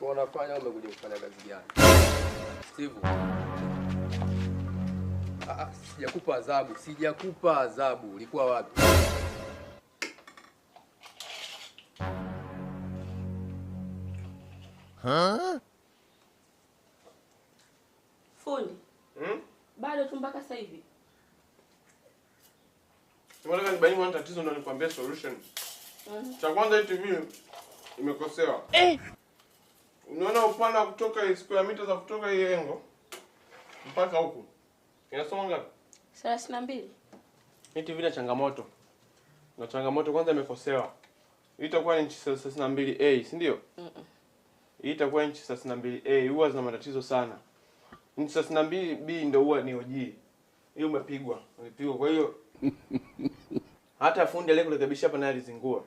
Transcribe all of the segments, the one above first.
Kwa unafanya umekuja kufanya kazi gani? Steve. Sijakupa adhabu. Ulikuwa wapi? Fundi. Bado tu mpaka sasa hivi. Unataka nibaini mwana tatizo ndio nikwambia solution. Cha kwanza hii TV imekosewa. Unaona upana kutoka square meter za kutoka hii engo mpaka huku. Inasoma ngapi? 32. Hii TV ina changamoto. Na changamoto kwanza imekosewa. Hii itakuwa inchi 32A, si ndio? Hii itakuwa inchi 32A. Huwa zina matatizo sana. Inchi 32B ndio huwa ni OG. Hii umepigwa. Kwa hiyo hata fundi ile kurekebisha hapa naye alizingua.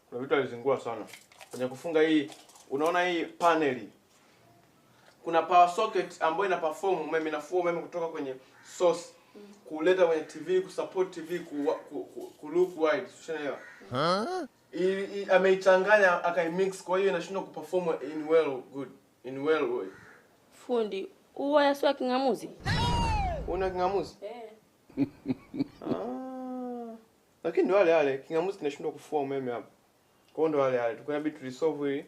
Kuna vitu alizingua sana. Kwenye kufunga hii, unaona hii paneli. Kuna power socket ambayo ina perform umeme, inafua umeme kutoka kwenye source kuleta kwenye TV, kusupport TV ku look wide. Unaelewa? Ameichanganya akaimix, kwa hiyo inashindwa kuperform in well way. Fundi, huwa yasio kingamuzi? Una kingamuzi? Lakini ndio wale kingamuzi kinashindwa kufua umeme hapa. Kwa ndo wale tukanabidi tulisolve hili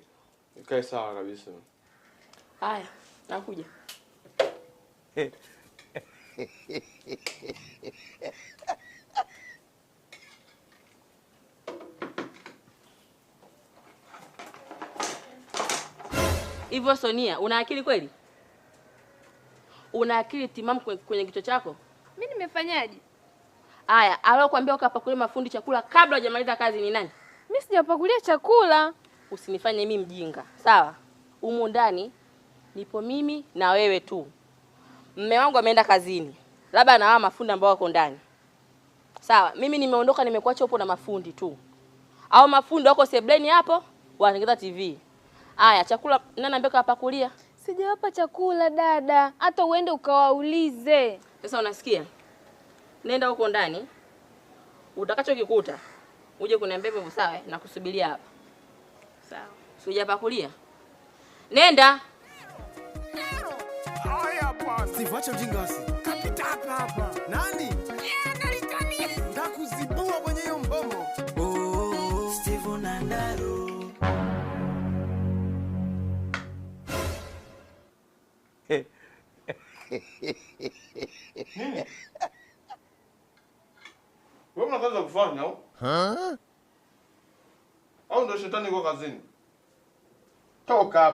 ikae sawa kabisa. Haya, nakuja. Hivyo Sonia, una akili kweli? Una akili timamu kwenye kichwa chako? Mimi nimefanyaje? Haya, alokuambia ukapakulie mafundi chakula kabla hujamaliza kazi ni nani? Mimi sijapakulia chakula. Usinifanye mimi mjinga. Sawa? Humu ndani nipo mimi na wewe tu. Mume wangu ameenda kazini. Labda na hawa mafundi ambao wako ndani. Sawa? Mimi nimeondoka, nimekuacha upo na mafundi tu. Hao mafundi wako sebleni hapo, wanatengeneza TV. Haya, chakula nani ambaye kapakulia? Sijawapa chakula dada. Hata uende ukawaulize. Sasa unasikia? Nenda huko ndani. Utakachokikuta uje kuniambia hivyo, sawa? Na kusubiria hapa. Sawa. Sijapakulia. Nenda. Haya bwana. Sivacha ujingasi. Kapita hapa. Nani? Nalitania. Ndakuzibua kwenye hiyo mbomo. Steve Nandaro. Nini? Wewe una kazi za kufanya au? Au ndio shetani yuko kazini? Toka.